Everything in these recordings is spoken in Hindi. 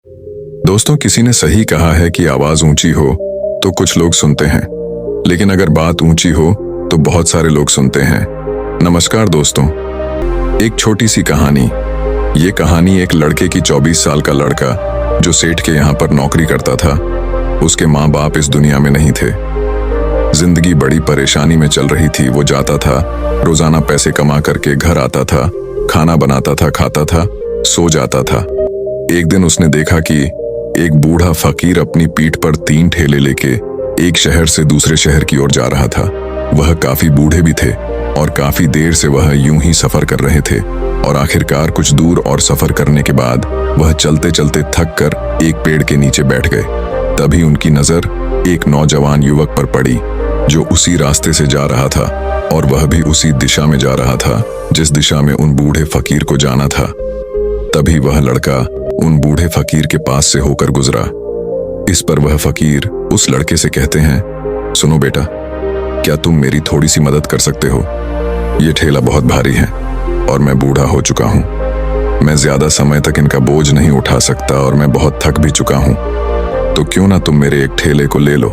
दोस्तों, किसी ने सही कहा है कि आवाज ऊंची हो तो कुछ लोग सुनते हैं, लेकिन अगर बात ऊंची हो तो बहुत सारे लोग सुनते हैं। नमस्कार दोस्तों, एक छोटी सी कहानी। ये कहानी एक लड़के की 24 साल का लड़का जो सेठ के यहाँ पर नौकरी करता था। उसके माँ बाप इस दुनिया में नहीं थे। जिंदगी बड़ी परेशानी में चल रही थी। वो जाता था, रोजाना पैसे कमा करके घर आता था, खाना बनाता था, खाता था, सो जाता था। एक दिन उसने देखा कि एक बूढ़ा फकीर अपनी पीठ पर 3 ठेले लेके एक शहर से दूसरे शहर की ओर जा रहा था। वह काफी बूढ़े भी थे और काफी देर से वह यूं ही सफर कर रहे थे और आखिरकार कुछ दूर और सफर करने के बाद वह चलते चलते थक कर एक पेड़ के नीचे बैठ गए। तभी उनकी नजर एक नौजवान युवक पर पड़ी जो उसी रास्ते से जा रहा था और वह भी उसी दिशा में जा रहा था जिस दिशा में उन बूढ़े फकीर को जाना था। तभी वह लड़का उन बूढ़े फकीर के पास से होकर गुजरा। इस पर वह फकीर उस लड़के से कहते हैं, सुनो बेटा, क्या तुम मेरी थोड़ी सी मदद कर सकते हो? ये ठेला बहुत भारी है और मैं बूढ़ा हो चुका हूँ। मैं ज्यादा समय तक इनका बोझ नहीं उठा सकता और मैं बहुत थक भी चुका हूँ। तो क्यों ना तुम मेरे एक ठेले को ले लो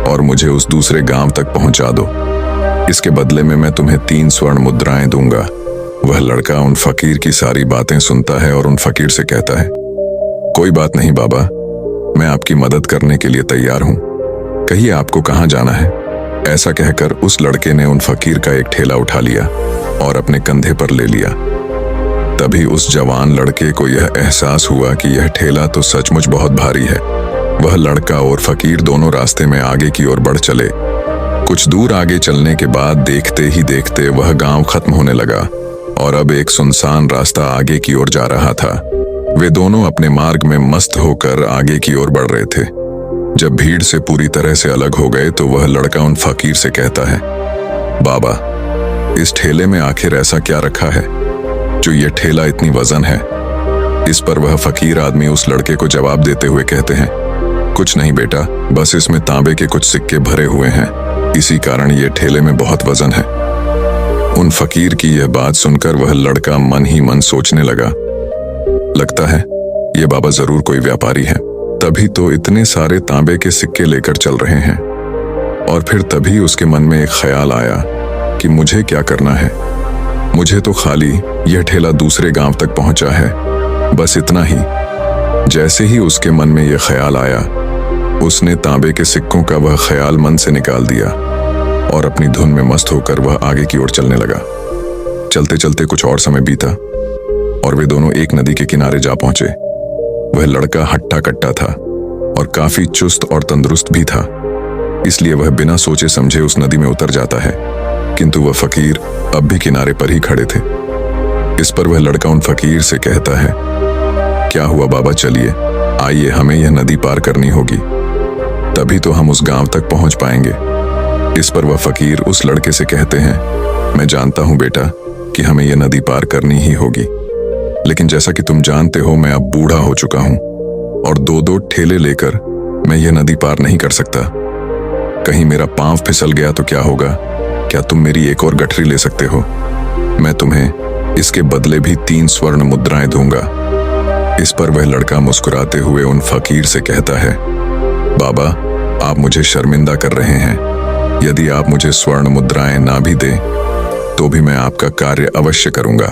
और मुझे उस दूसरे गांव तक पहुंचा दो। इसके बदले में मैं तुम्हें 3 स्वर्ण मुद्राएं दूंगा। वह लड़का उन फकीर की सारी बातें सुनता है और उन फकीर से कहता है, कोई बात नहीं बाबा, मैं आपकी मदद करने के लिए तैयार हूं। कहिए आपको कहां जाना है? ऐसा कहकर उस लड़के ने उन फकीर का एक ठेला उठा लिया और अपने कंधे पर ले लिया। तभी उस जवान लड़के को यह एहसास हुआ कि यह ठेला तो सचमुच बहुत भारी है। वह लड़का और फकीर दोनों रास्ते में आगे की ओर बढ़ चले। कुछ दूर आगे चलने के बाद देखते ही देखते वह गांव खत्म होने लगा और अब एक सुनसान रास्ता आगे की ओर जा रहा था। वे दोनों अपने मार्ग में मस्त होकर आगे की ओर बढ़ रहे थे। जब भीड़ से पूरी तरह से अलग हो गए तो वह लड़का उन फकीर से कहता है, बाबा, इस ठेले में आखिर ऐसा क्या रखा है जो ये ठेला इतनी वजन है? इस पर वह फकीर आदमी उस लड़के को जवाब देते हुए कहते हैं, कुछ नहीं बेटा, बस इसमें तांबे के कुछ सिक्के भरे हुए हैं, इसी कारण ये ठेले में बहुत वजन है। उन फकीर की यह बात सुनकर वह लड़का मन ही मन सोचने लगा, लगता है ये बाबा जरूर कोई व्यापारी है, तभी तो इतने सारे तांबे के सिक्के लेकर चल रहे हैं। और फिर तभी उसके मन में एक ख्याल आया कि मुझे क्या करना है। मुझे तो खाली यह ठेला दूसरे गांव तक पहुंचा है, बस इतना ही। जैसे ही उसके मन में यह ख्याल आया, उसने तांबे के सिक्कों का वह ख्याल मन से निकाल दिया और अपनी धुन में मस्त होकर वह आगे की ओर चलने लगा। चलते चलते कुछ और समय बीता और वे दोनों एक नदी के किनारे जा पहुंचे। वह लड़का हट्टा कट्टा था और काफी चुस्त और तंदुरुस्त भी था, इसलिए वह बिना सोचे समझे उस नदी में उतर जाता है, किंतु वह फकीर अब भी किनारे पर ही खड़े थे। इस पर वह लड़का उन फकीर से कहता है, क्या हुआ बाबा, चलिए आइए, हमें यह नदी पार करनी होगी, तभी तो हम उस गांव तक पहुंच पाएंगे। इस पर वह फकीर उस लड़के से कहते हैं, मैं जानता हूं बेटा कि हमें यह नदी पार करनी ही होगी, लेकिन जैसा कि तुम जानते हो मैं अब बूढ़ा हो चुका हूं और 2-2 ठेले लेकर मैं यह नदी पार नहीं कर सकता। कहीं मेरा पांव फिसल गया तो क्या होगा? क्या तुम मेरी एक और गठरी ले सकते हो? मैं तुम्हें इसके बदले भी 3 स्वर्ण मुद्राएं दूंगा। इस पर वह लड़का मुस्कुराते हुए उन फकीर से कहता है, बाबा, आप मुझे शर्मिंदा कर रहे हैं। यदि आप मुझे स्वर्ण मुद्राएं ना भी दें तो भी मैं आपका कार्य अवश्य करूंगा।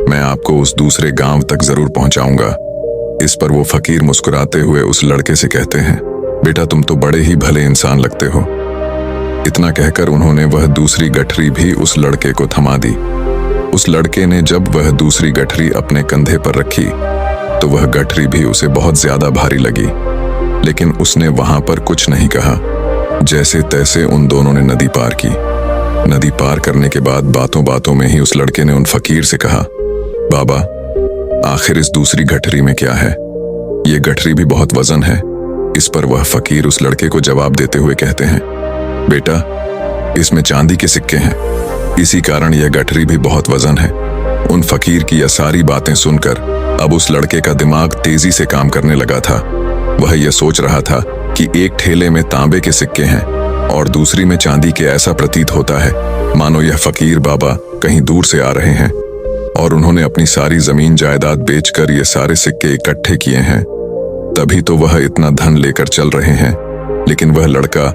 मैं आपको उस दूसरे गांव तक जरूर पहुंचाऊंगा। इस पर वो फकीर मुस्कुराते हुए उस लड़के से कहते हैं, बेटा, तुम तो बड़े ही भले इंसान लगते हो। इतना कहकर उन्होंने वह दूसरी गठरी भी उस लड़के को थमा दी। उस लड़के ने जब वह दूसरी गठरी अपने कंधे पर रखी तो वह गठरी भी उसे बहुत ज्यादा भारी लगी, लेकिन उसने वहां पर कुछ नहीं कहा। जैसे तैसे उन दोनों ने नदी पार की। नदी पार करने के बाद बातों बातों में ही उस लड़के ने उन फकीर से कहा, बाबा, आखिर इस दूसरी गठरी में क्या है? ये गठरी भी बहुत वजन है। इस पर वह फकीर उस लड़के को जवाब देते हुए कहते हैं, बेटा, इसमें चांदी के सिक्के हैं, इसी कारण यह गठरी भी बहुत वजन है। उन फकीर की यह सारी बातें सुनकर अब उस लड़के का दिमाग तेजी से काम करने लगा था। वह यह सोच रहा था कि एक ठेले में तांबे के सिक्के हैं और दूसरी में चांदी के। ऐसा प्रतीत होता है मानो यह फकीर बाबा कहीं दूर से आ रहे हैं और उन्होंने अपनी सारी जमीन जायदाद बेचकर ये सारे सिक्के इकट्ठे किए हैं तभी तो वह इतना धन लेकर चल रहे हैं। लेकिन वह लड़का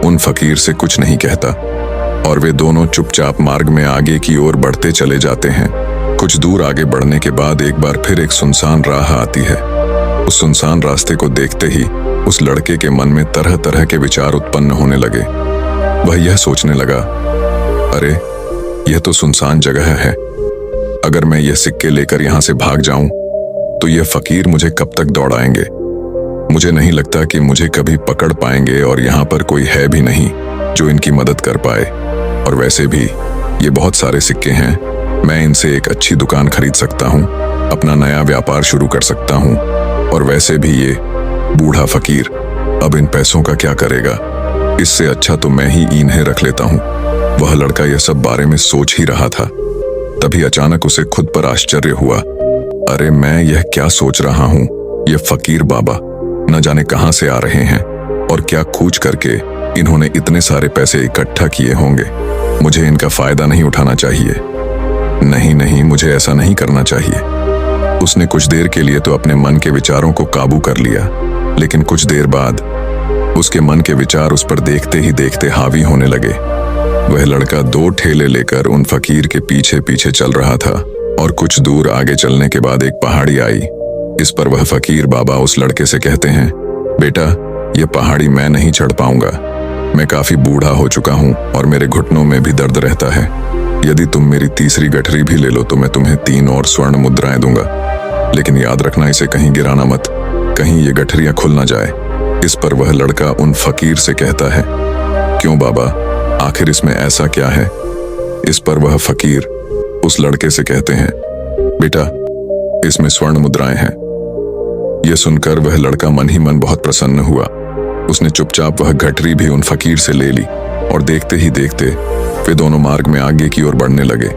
उन फकीर से कुछ नहीं कहता और वे दोनों चुपचाप मार्ग में आगे की ओर बढ़ते चले जाते हैं। कुछ दूर आगे बढ़ने के बाद एक बार फिर एक सुनसान राह आती है। उस सुनसान रास्ते को देखते ही उस लड़के के मन में तरह तरह के विचार उत्पन्न होने लगे। वह यह सोचने लगा, अरे यह तो सुनसान जगह है। अगर मैं यह सिक्के लेकर यहाँ से भाग जाऊं तो यह फकीर मुझे कब तक दौड़ाएंगे। मुझे नहीं लगता कि मुझे कभी पकड़ पाएंगे और यहाँ पर कोई है भी नहीं जो इनकी मदद कर पाए। और वैसे भी ये बहुत सारे सिक्के हैं, मैं इनसे एक अच्छी दुकान खरीद सकता हूँ, अपना नया व्यापार शुरू कर सकता हूँ। और वैसे भी ये बूढ़ा फकीर अब इन पैसों का क्या करेगा, इससे अच्छा तो मैं ही इन्हें रख लेता हूँ। वह लड़का यह सब बारे में सोच ही रहा था, तभी अचानक उसे खुद पर आश्चर्य हुआ। अरे मैं यह क्या सोच रहा हूँ, ये फकीर बाबा न जाने कहां से आ रहे हैं और क्या खोज करके इन्होंने इतने सारे पैसे इकट्ठा किए होंगे। मुझे इनका फायदा नहीं उठाना चाहिए। नहीं नहीं, मुझे ऐसा नहीं करना चाहिए। उसने कुछ देर के लिए तो अपने मन के विचारों को काबू कर लिया, लेकिन कुछ देर बाद उसके मन के विचार उस पर देखते ही देखते हावी होने लगे। वह लड़का 2 ठेले लेकर उन फकीर के पीछे पीछे चल रहा था और कुछ दूर आगे चलने के बाद एक पहाड़ी आई। इस पर वह फकीर बाबा उस लड़के से कहते हैं, बेटा यह पहाड़ी मैं नहीं चढ़ पाऊंगा। मैं काफी बूढ़ा हो चुका हूं और मेरे घुटनों में भी दर्द रहता है। यदि तुम मेरी तीसरी गठरी भी ले लो तो मैं तुम्हें 3 और स्वर्ण मुद्राएं दूंगा, लेकिन याद रखना इसे कहीं गिराना मत, कहीं ये गठरियां खुल ना जाए। इस पर वह लड़का उन फकीर से कहता है, क्यों बाबा, आखिर इसमें ऐसा क्या है। इस पर वह फकीर उस लड़के से कहते हैं, बेटा इसमें स्वर्ण मुद्राएं हैं। यह सुनकर वह लड़का मन ही मन बहुत प्रसन्न हुआ। उसने चुपचाप वह गठरी भी उन फकीर से ले ली और देखते ही देखते वे दोनों मार्ग में आगे की ओर बढ़ने लगे।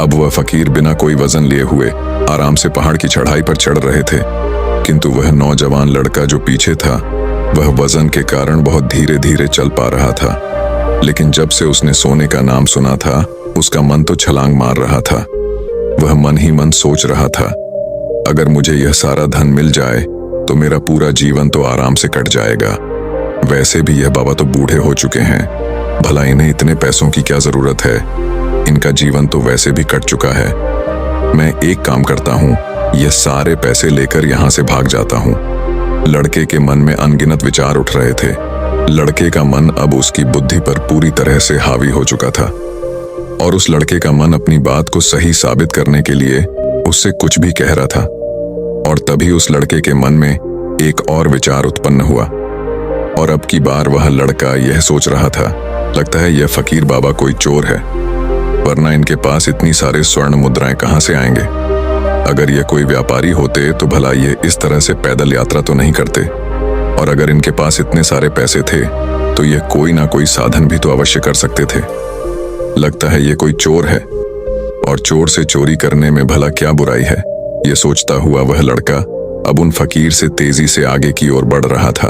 अब वह फकीर बिना कोई वजन लिए हुए आराम से पहाड़ की चढ़ाई पर चढ़ रहे थे, किंतु वह नौजवान लड़का जो पीछे था वह वजन के कारण बहुत धीरे धीरे चल पा रहा था। लेकिन जब से उसने सोने का नाम सुना था उसका मन तो छलांग मार रहा था। वह मन ही मन सोच रहा था, अगर मुझे यह सारा धन मिल जाए तो मेरा पूरा जीवन तो आराम से कट जाएगा। वैसे भी यह बाबा तो बूढ़े हो चुके हैं, भला इन्हें इतने पैसों की क्या जरूरत है, इनका जीवन तो वैसे भी कट चुका है। मैं एक काम करता हूँ, यह सारे पैसे लेकर यहाँ से भाग जाता हूँ। लड़के के मन में अनगिनत विचार उठ रहे थे। लड़के का मन अब उसकी बुद्धि पर पूरी तरह से हावी हो चुका था और उस लड़के का मन अपनी बात को सही साबित करने के लिए उससे कुछ भी कह रहा था। और तभी उस लड़के के मन में एक और विचार उत्पन्न हुआ और अब की बार वह लड़का यह सोच रहा था, लगता है यह फकीर बाबा कोई चोर है, वरना इनके पास इतनी सारे स्वर्ण मुद्राएं कहां से आएंगे। अगर ये कोई व्यापारी होते तो भला ये इस तरह से पैदल यात्रा तो नहीं करते, और अगर इनके पास इतने सारे पैसे थे तो ये कोई ना कोई साधन भी तो अवश्य कर सकते थे। लगता है ये कोई चोर है और चोर से चोरी करने में भला क्या बुराई है। ये सोचता हुआ वह लड़का अब उन फकीर से तेजी से आगे की ओर बढ़ रहा था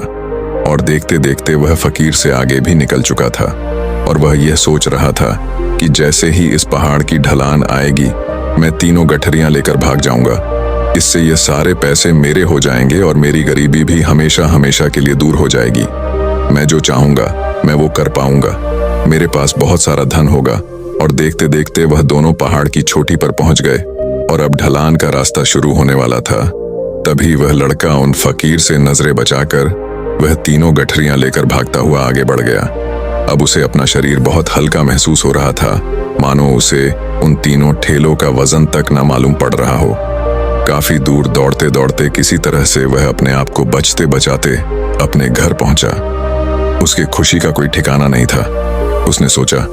और देखते देखते वह फकीर से आगे भी निकल चुका था। और वह यह सोच रहा था कि जैसे ही इस पहाड़ की ढलान आएगी मैं 3 गठरियां लेकर भाग जाऊंगा। इससे ये सारे पैसे मेरे हो जाएंगे और मेरी गरीबी भी हमेशा हमेशा के लिए दूर हो जाएगी। मैं जो चाहूंगा मैं वो कर पाऊंगा, मेरे पास बहुत सारा धन होगा। और देखते देखते वह दोनों पहाड़ की चोटी पर पहुंच गए और अब ढलान का रास्ता शुरू होने वाला था। तभी वह लड़का उन फकीर से नजरें बचाकर वह 3 गठरियां लेकर भागता हुआ आगे बढ़ गया। अब उसे अपना शरीर बहुत हल्का महसूस हो रहा था, मानो उसे उन 3 ठेलों का वजन तक न मालूम पड़ रहा हो। काफी दूर दौड़ते दौड़ते किसी तरह से वह अपने आप को बचते बचाते अपने घर पहुंचा। उसकी खुशी का कोई ठिकाना नहीं था। उसने सोचा,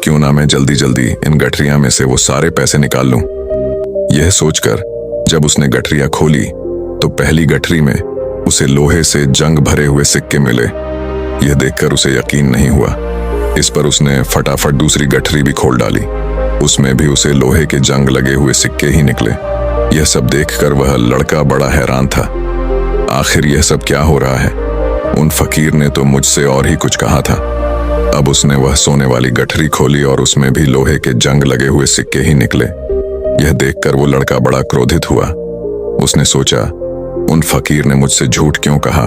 क्यों ना मैं जल्दी जल्दी इन गठरियां में से वो सारे पैसे निकाल लूं। यह सोचकर जब उसने गठरियां खोली तो पहली गठरी में उसे लोहे से जंग भरे हुए सिक्के मिले। यह देखकर उसे यकीन नहीं हुआ। इस पर उसने फटाफट दूसरी गठरी भी खोल डाली, उसमें भी उसे लोहे के जंग लगे हुए सिक्के ही निकले। यह सब देखकर वह लड़का बड़ा हैरान था। आखिर यह सब क्या हो रहा है? उन फकीर ने तो मुझसे और ही कुछ कहा था। अब उसने वह सोने वाली गठरी खोली और उसमें भी लोहे के जंग लगे हुए सिक्के ही निकले। यह देखकर वो लड़का बड़ा क्रोधित हुआ। उसने सोचा, उन फकीर ने मुझसे झूठ क्यों कहा?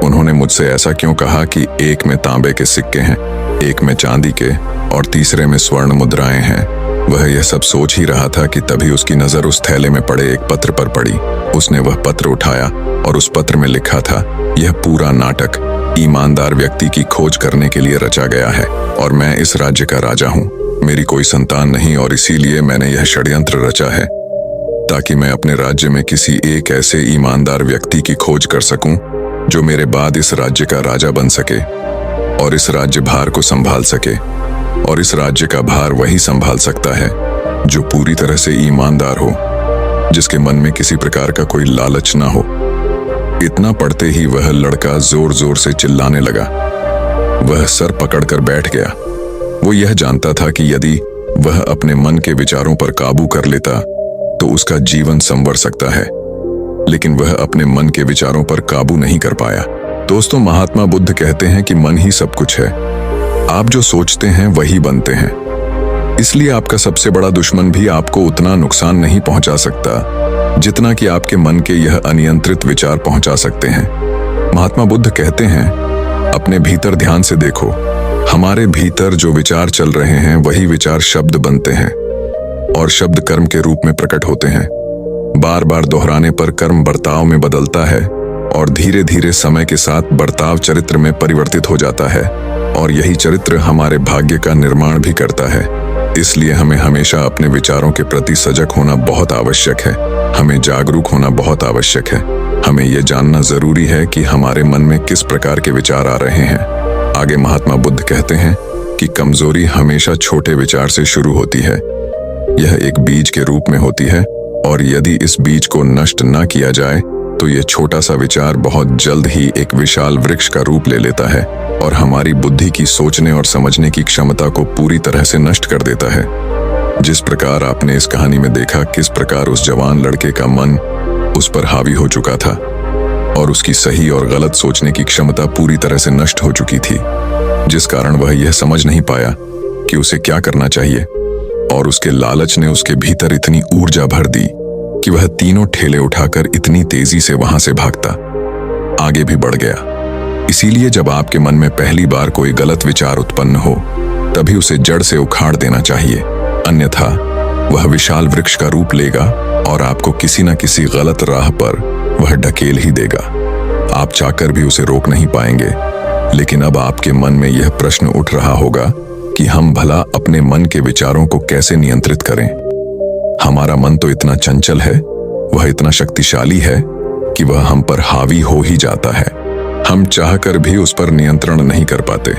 उन्होंने मुझसे ऐसा क्यों कहा कि एक में तांबे के सिक्के हैं, एक में चांदी के और तीसरे में स्वर्ण मुद्राएं हैं? वह यह सब सोच ही रहा था कि तभी उसकी नजर उस थैले में पड़े एक पत्र पर पड़ी। उसने वह पत्र उठाया और उस पत्र में लिखा था, यह पूरा नाटक ईमानदार व्यक्ति की खोज करने के लिए रचा गया है और मैं इस राज्य का राजा हूँ। मेरी कोई संतान नहीं और इसीलिए मैंने यह षड्यंत्र रचा है ताकि मैं अपने राज्य में किसी एक ऐसे ईमानदार व्यक्ति की खोज कर सकूं जो मेरे बाद इस राज्य का राजा बन सके और इस राज्य भार को संभाल सके। और इस राज्य का भार वही संभाल सकता है जो पूरी तरह से ईमानदार हो, जिसके मन में किसी प्रकार का कोई लालच ना हो। इतना पढ़ते ही वह लड़का जोर जोर से चिल्लाने लगा। वह सर पकड़कर बैठ गया। वो यह जानता था कि यदि वह अपने मन के विचारों पर काबू कर लेता तो उसका जीवन संवर सकता है, लेकिन वह अपने मन के विचारों पर काबू नहीं कर पाया। दोस्तों, महात्मा बुद्ध कहते हैं कि मन ही सब कुछ है। आप जो सोचते हैं वही बनते हैं। इसलिए आपका सबसे बड़ा दुश्मन भी आपको उतना नुकसान नहीं पहुंचा सकता जितना कि आपके मन के यह अनियंत्रित विचार पहुंचा सकते हैं। महात्मा बुद्ध कहते हैं, अपने भीतर ध्यान से देखो। हमारे भीतर जो विचार चल रहे हैं वही विचार शब्द बनते हैं और शब्द कर्म के रूप में प्रकट होते हैं। बार बार दोहराने पर कर्म बर्ताव में बदलता है और धीरे धीरे समय के साथ बर्ताव चरित्र में परिवर्तित हो जाता है और यही चरित्र हमारे भाग्य का निर्माण भी करता है। इसलिए हमें हमेशा अपने विचारों के प्रति सजग होना बहुत आवश्यक है। हमें जागरूक होना बहुत आवश्यक है। हमें यह जानना जरूरी है कि हमारे मन में किस प्रकार के विचार आ रहे हैं। आगे महात्मा बुद्ध कहते हैं कि कमजोरी हमेशा छोटे विचार से शुरू होती है। यह एक बीज के रूप में होती है और यदि इस बीज को नष्ट न किया जाए तो यह छोटा सा विचार बहुत जल्द ही एक विशाल वृक्ष का रूप ले लेता है और हमारी बुद्धि की सोचने और समझने की क्षमता को पूरी तरह से नष्ट कर देता है। जिस प्रकार आपने इस कहानी में देखा किस प्रकार उस जवान लड़के का मन उस पर हावी हो चुका था और उसकी सही और गलत सोचने की क्षमता पूरी तरह से नष्ट हो चुकी थी, जिस कारण वह यह समझ नहीं पाया कि उसे क्या करना चाहिए और उसके लालच ने उसके भीतर इतनी ऊर्जा भर दी कि वह तीनों ठेले उठाकर इतनी तेजी से वहां से भागता आगे भी बढ़ गया। इसीलिए जब आपके मन में पहली बार कोई गलत विचार उत्पन्न हो तभी उसे जड़ से उखाड़ देना चाहिए, अन्यथा वह विशाल वृक्ष का रूप लेगा और आपको किसी न किसी गलत राह पर वह ढकेल ही देगा। आप चाहकर भी उसे रोक नहीं पाएंगे। लेकिन अब आपके मन में यह प्रश्न उठ रहा होगा कि हम भला अपने मन के विचारों को कैसे नियंत्रित करें। हमारा मन तो इतना चंचल है, वह इतना शक्तिशाली है कि वह हम पर हावी हो ही जाता है। हम चाहकर भी उस पर नियंत्रण नहीं कर पाते।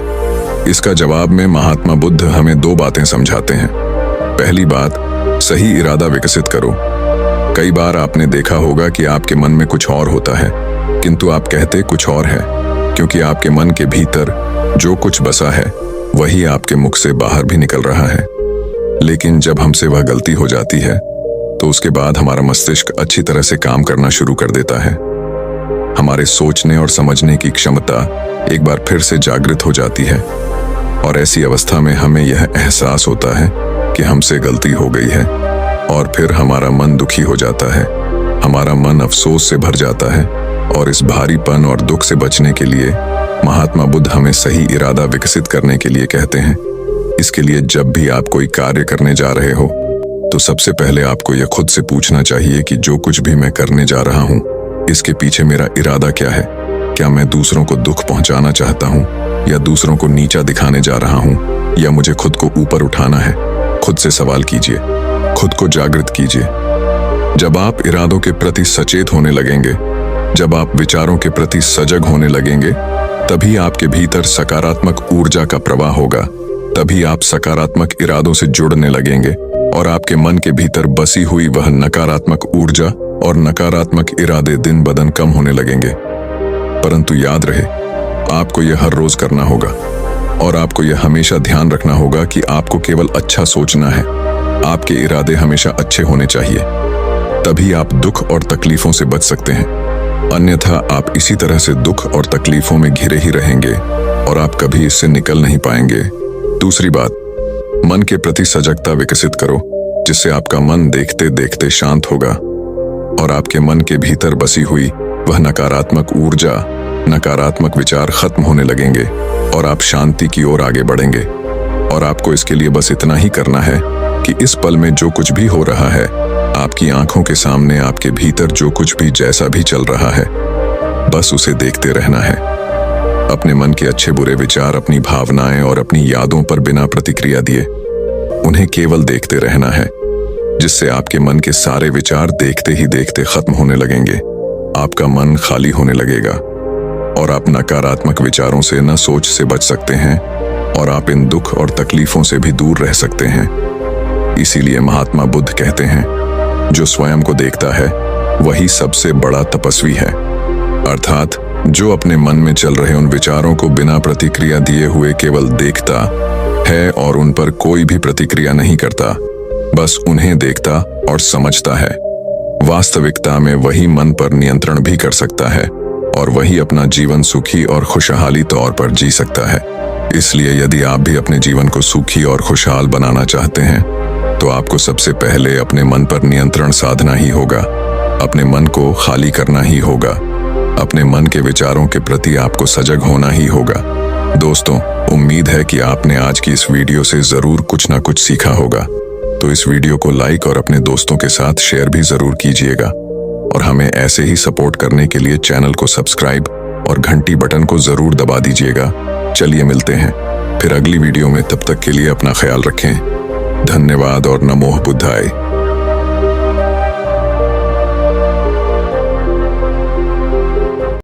इसका जवाब में महात्मा बुद्ध हमें दो बातें समझाते हैं। पहली बात, सही इरादा विकसित करो। कई बार आपने देखा होगा कि आपके मन में कुछ और होता है किंतु आप कहते कुछ और है, क्योंकि आपके मन के भीतर जो कुछ बसा है वही आपके मुख से बाहर भी निकल रहा है। लेकिन जब हमसे वह गलती हो जाती है तो उसके बाद हमारा मस्तिष्क अच्छी तरह से काम करना शुरू कर देता है। हमारे सोचने और समझने की क्षमता एक बार फिर से जागृत हो जाती है और ऐसी अवस्था में हमें यह एहसास होता है कि हमसे गलती हो गई है और फिर हमारा मन दुखी हो जाता है। हमारा मन अफसोस से भर जाता है और इस भारीपन और दुख से बचने के लिए महात्मा बुद्ध हमें सही इरादा विकसित करने के लिए कहते हैं। इसके लिए जब भी आप कोई कार्य करने जा रहे हो तो सबसे पहले आपको यह खुद से पूछना चाहिए कि जो कुछ भी मैं करने जा रहा हूँ इसके पीछे मेरा इरादा क्या है। क्या मैं दूसरों को दुख पहुंचाना चाहता हूँ या दूसरों को नीचा दिखाने जा रहा हूँ या मुझे खुद को ऊपर उठाना है। खुद से सवाल कीजिए, खुद को जागृत कीजिए। जब आप इरादों के प्रति सचेत होने लगेंगे, जब आप विचारों के प्रति सजग होने लगेंगे, तभी आपके भीतर सकारात्मक ऊर्जा का प्रवाह होगा। तभी आप सकारात्मक इरादों से जुड़ने लगेंगे और आपके मन के भीतर बसी हुई वह नकारात्मक ऊर्जा और नकारात्मक इरादे दिन ब दिन कम होने लगेंगे। परंतु याद रहे, आपको यह हर रोज करना होगा और आपको यह हमेशा ध्यान रखना होगा कि आपको केवल अच्छा सोचना है। आपके इरादे हमेशा अच्छे होने चाहिए, तभी आप दुख और तकलीफों से बच सकते हैं। अन्यथा आप इसी तरह से दुख और तकलीफों में घिरे ही रहेंगे और आप कभी इससे निकल नहीं पाएंगे। दूसरी बात, मन के प्रति सजगता विकसित करो, जिससे आपका मन देखते देखते शांत होगा और आपके मन के भीतर बसी हुई वह नकारात्मक ऊर्जा, नकारात्मक विचार खत्म होने लगेंगे और आप शांति की ओर आगे बढ़ेंगे। और आपको इसके लिए बस इतना ही करना है कि इस पल में जो कुछ भी हो रहा है, आपकी आंखों के सामने, आपके भीतर जो कुछ भी जैसा भी चल रहा है, बस उसे देखते रहना है। अपने मन के अच्छे बुरे विचार, अपनी भावनाएं और अपनी यादों पर बिना प्रतिक्रिया दिए उन्हें केवल देखते रहना है, जिससे आपके मन के सारे विचार देखते ही देखते खत्म होने लगेंगे। आपका मन खाली होने लगेगा और आप नकारात्मक विचारों से, न सोच से बच सकते हैं और आप इन दुख और तकलीफों से भी दूर रह सकते हैं। इसीलिए महात्मा बुद्ध कहते हैं, जो स्वयं को देखता है वही सबसे बड़ा तपस्वी है। अर्थात जो अपने मन में चल रहे उन विचारों को बिना प्रतिक्रिया दिए हुए केवल देखता है और उन पर कोई भी प्रतिक्रिया नहीं करता, बस उन्हें देखता और समझता है, वास्तविकता में वही मन पर नियंत्रण भी कर सकता है और वही अपना जीवन सुखी और खुशहाली तौर पर जी सकता है। इसलिए यदि आप भी अपने जीवन को सुखी और खुशहाल बनाना चाहते हैं, तो आपको सबसे पहले अपने मन पर नियंत्रण साधना ही होगा, अपने मन को खाली करना ही होगा, अपने मन के विचारों के प्रति आपको सजग होना ही होगा। दोस्तों, उम्मीद है कि आपने आज की इस वीडियो से जरूर कुछ ना कुछ सीखा होगा। तो इस वीडियो को लाइक और अपने दोस्तों के साथ शेयर भी जरूर कीजिएगा और हमें ऐसे ही सपोर्ट करने के लिए चैनल को सब्सक्राइब और घंटी बटन को जरूर दबा दीजिएगा। चलिए मिलते हैं फिर अगली वीडियो में, तब तक के लिए अपना ख्याल रखें। धन्यवाद और नमो बुद्धाय।